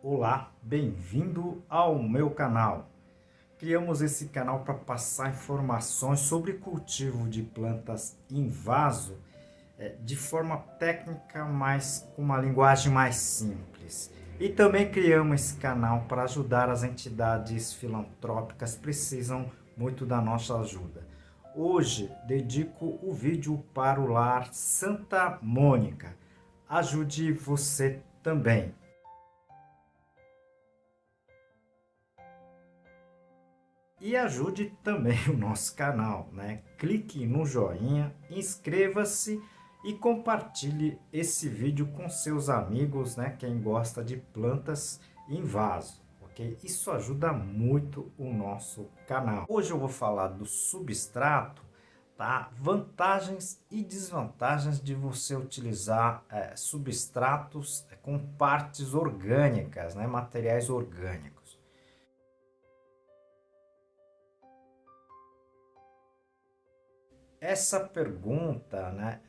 Olá, bem-vindo ao meu canal. Criamos esse canal para passar informações sobre cultivo de plantas em vaso de forma técnica, mas com uma linguagem mais simples. E também criamos esse canal para ajudar as entidades filantrópicas que precisam muito da nossa ajuda. Hoje dedico o vídeo para o Lar Santa Mônica. Ajude você também. E ajude também o nosso canal, né? Clique no joinha, inscreva-se e compartilhe esse vídeo com seus amigos, né? Quem gosta de plantas em vaso, ok? Isso ajuda muito o nosso canal. Hoje eu vou falar do substrato, tá? Vantagens e desvantagens de você utilizar substratos com partes orgânicas, né? Materiais orgânicos. Essa pergunta, né,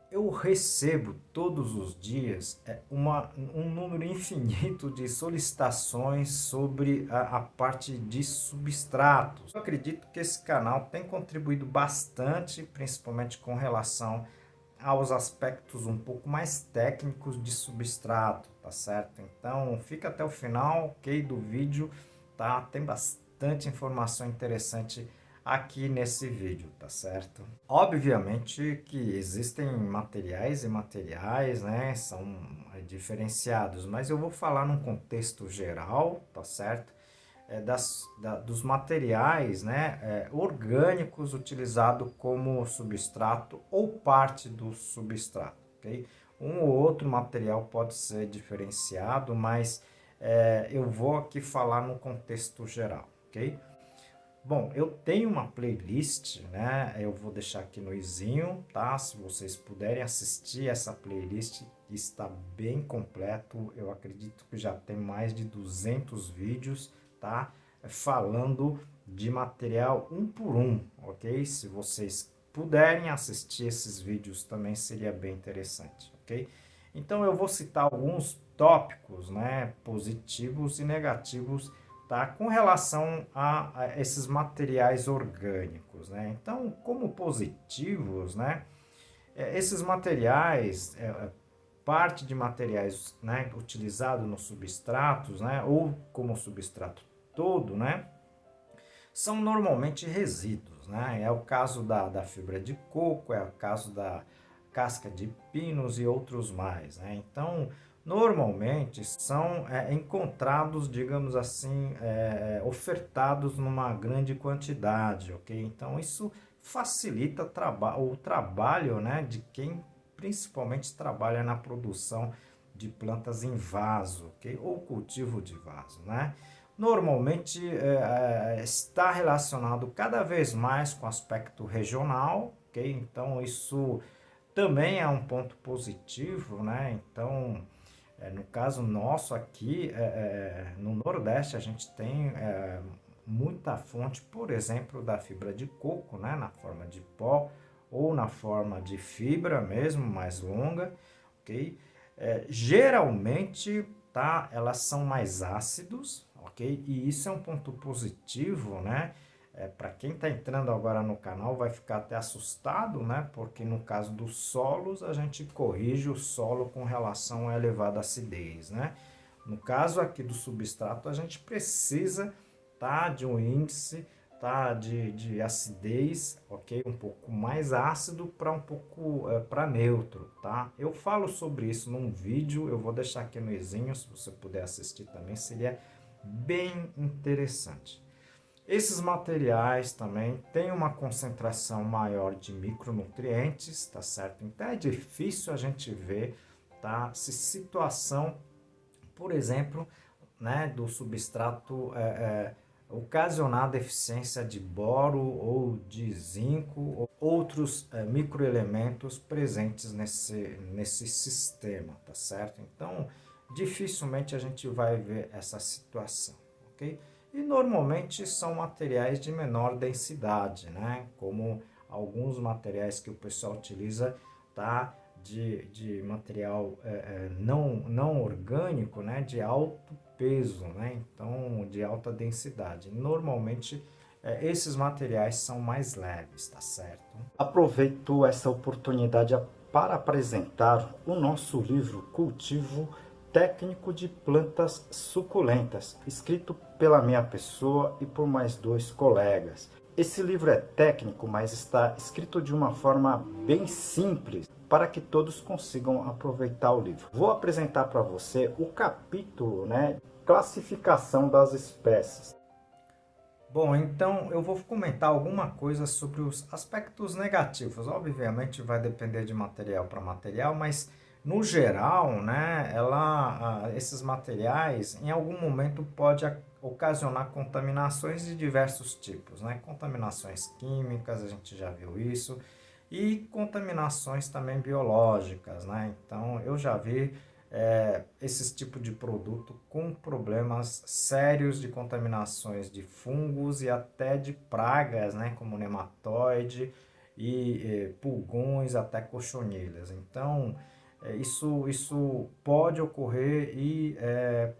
eu recebo todos os dias um número infinito de solicitações sobre a parte de substratos. Eu acredito que esse canal tem contribuído bastante, principalmente com relação aos aspectos um pouco mais técnicos de substrato, tá certo? Então, fica até o final, ok, do vídeo, tá? Tem bastante informação interessante aqui nesse vídeo, tá certo? Obviamente que existem materiais e materiais, né? São diferenciados, mas eu vou falar num contexto geral, tá certo? Dos materiais, né, orgânicos utilizados como substrato ou parte do substrato, ok? Um ou outro material pode ser diferenciado, mas eu vou aqui falar no contexto geral, ok? Bom, eu tenho uma playlist, né? Eu vou deixar aqui no izinho, tá? Se vocês puderem assistir essa playlist, está bem completo. Eu acredito que já tem mais de 200 vídeos, tá? Falando de material um por um, ok? Se vocês puderem assistir esses vídeos também seria bem interessante, ok? Então eu vou citar alguns tópicos, né? Positivos e negativos, tá? Com relação a esses materiais orgânicos, né? Então, como positivos, né? Esses materiais, parte de materiais, né, utilizado nos substratos, né, ou como substrato todo, né, são normalmente resíduos, né? É o caso da fibra de coco, é o caso da casca de pinos e outros mais, né? Então, normalmente são encontrados, digamos assim, ofertados numa grande quantidade, ok? Então, isso facilita o trabalho, né, de quem principalmente trabalha na produção de plantas em vaso, ok? Ou cultivo de vaso, né? Normalmente está relacionado cada vez mais com o aspecto regional, ok? Então isso também é um ponto positivo, né? Então, no caso nosso aqui, no Nordeste, a gente tem muita fonte, por exemplo, da fibra de coco, né? Na forma de pó ou na forma de fibra mesmo, mais longa, ok? Geralmente, tá? Elas são mais ácidos, ok? E isso é um ponto positivo, né? Para quem está entrando agora no canal vai ficar até assustado, né? Porque no caso dos solos a gente corrige o solo com relação à elevada acidez, né? No caso aqui do substrato a gente precisa, tá, de um índice, tá, de acidez, ok? Um pouco mais ácido para um pouco para neutro, tá? Eu falo sobre isso num vídeo, eu vou deixar aqui no izinho, se você puder assistir também, seria bem interessante. Esses materiais também têm uma concentração maior de micronutrientes, tá certo? Então é difícil a gente ver, tá, se situação, por exemplo, né, do substrato ocasionar deficiência de boro ou de zinco ou outros microelementos presentes nesse sistema, tá certo? Então, dificilmente a gente vai ver essa situação, ok? E normalmente são materiais de menor densidade, né? Como alguns materiais que o pessoal utiliza, tá? de material não orgânico, né, de alto peso, né, então de alta densidade. Normalmente esses materiais são mais leves, tá certo? Aproveito essa oportunidade para apresentar o nosso livro Cultivo Técnico de Plantas Suculentas, escrito pela minha pessoa e por mais 2 colegas. Esse livro é técnico, mas está escrito de uma forma bem simples para que todos consigam aproveitar o livro. Vou apresentar para você o capítulo, né, classificação das espécies. Bom, então eu vou comentar alguma coisa sobre os aspectos negativos. Obviamente vai depender de material para material, mas no geral, né, esses materiais em algum momento pode ocasionar contaminações de diversos tipos, né? Contaminações químicas, a gente já viu isso, e contaminações também biológicas, né? Então eu já vi esses tipos de produto com problemas sérios de contaminações de fungos e até de pragas, né, como nematóide e pulgões, até cochonilhas. Então, isso pode ocorrer e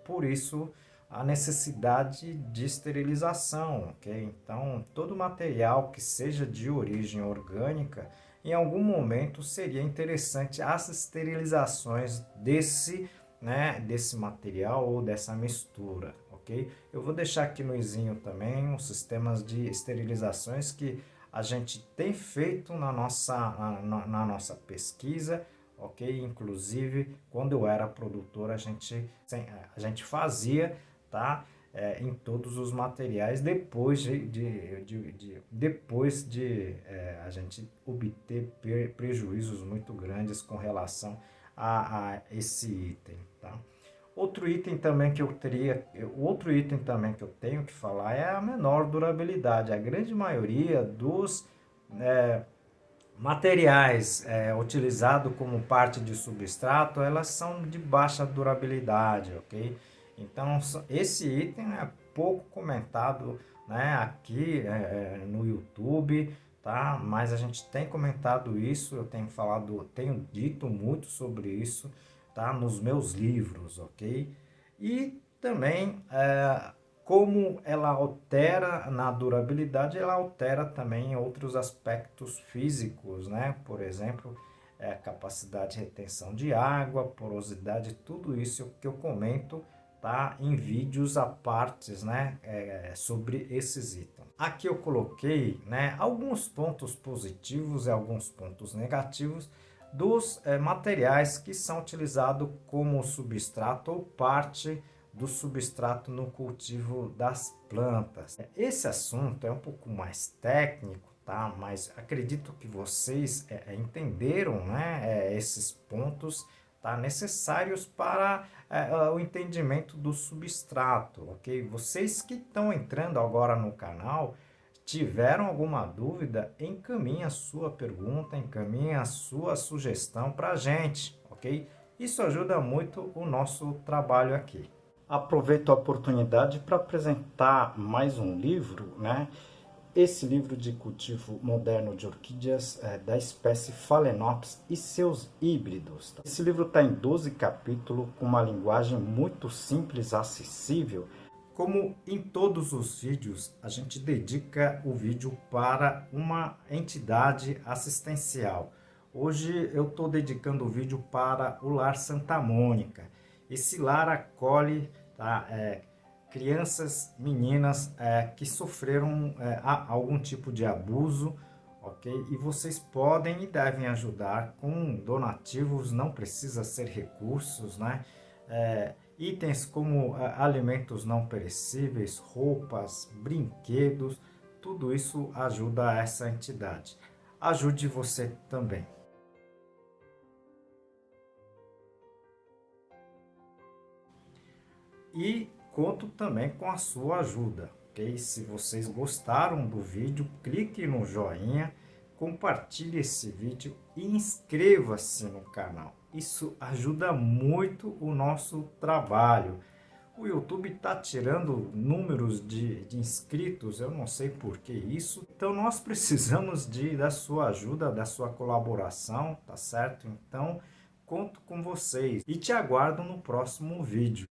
por isso a necessidade de esterilização, ok? Então, todo material que seja de origem orgânica, em algum momento seria interessante as esterilizações desse material ou dessa mistura, ok? Eu vou deixar aqui no izinho também os sistemas de esterilizações que a gente tem feito na nossa pesquisa, ok? Inclusive, quando eu era produtor, a gente fazia, tá? Em todos os materiais depois de a gente obter prejuízos muito grandes com relação a esse item, tá? Outro item também que outro item também que eu tenho que falar é a menor durabilidade. A grande maioria dos materiais utilizados como parte de substrato, elas são de baixa durabilidade, ok? Então, esse item é pouco comentado, né, aqui no YouTube, tá? Mas a gente tem comentado isso, eu tenho dito muito sobre isso, tá? Nos meus livros, ok? E também como ela altera na durabilidade, ela altera também outros aspectos físicos, né? Por exemplo, capacidade de retenção de água, porosidade, tudo isso que eu comento, tá? Em vídeos à partes, né? Sobre esses itens. Aqui eu coloquei, né, alguns pontos positivos e alguns pontos negativos dos materiais que são utilizados como substrato ou parte do substrato no cultivo das plantas. Esse assunto é um pouco mais técnico, tá? Mas acredito que vocês entenderam, né, esses pontos, tá, necessários para o entendimento do substrato, ok? Vocês que estão entrando agora no canal, tiveram alguma dúvida, encaminhe a sua pergunta, encaminhe a sua sugestão para a gente, ok? Isso ajuda muito o nosso trabalho aqui. Aproveito a oportunidade para apresentar mais um livro, né? Esse livro de cultivo moderno de orquídeas da espécie Phalaenopsis e seus híbridos. Esse livro está em 12 capítulos, com uma linguagem muito simples, acessível. Como em todos os vídeos, a gente dedica o vídeo para uma entidade assistencial. Hoje eu estou dedicando o vídeo para o Lar Santa Mônica. Esse lar acolhe, tá, crianças, meninas que sofreram algum tipo de abuso, ok? E vocês podem e devem ajudar com donativos, não precisa ser recursos, né? Itens como alimentos não perecíveis, roupas, brinquedos, tudo isso ajuda essa entidade. Ajude você também. E conto também com a sua ajuda, ok? Se vocês gostaram do vídeo, clique no joinha, compartilhe esse vídeo e inscreva-se no canal. Isso ajuda muito o nosso trabalho, O YouTube está tirando números de inscritos, eu não sei por que isso. Então nós precisamos da sua ajuda, da sua colaboração, tá certo? Então conto com vocês e te aguardo no próximo vídeo.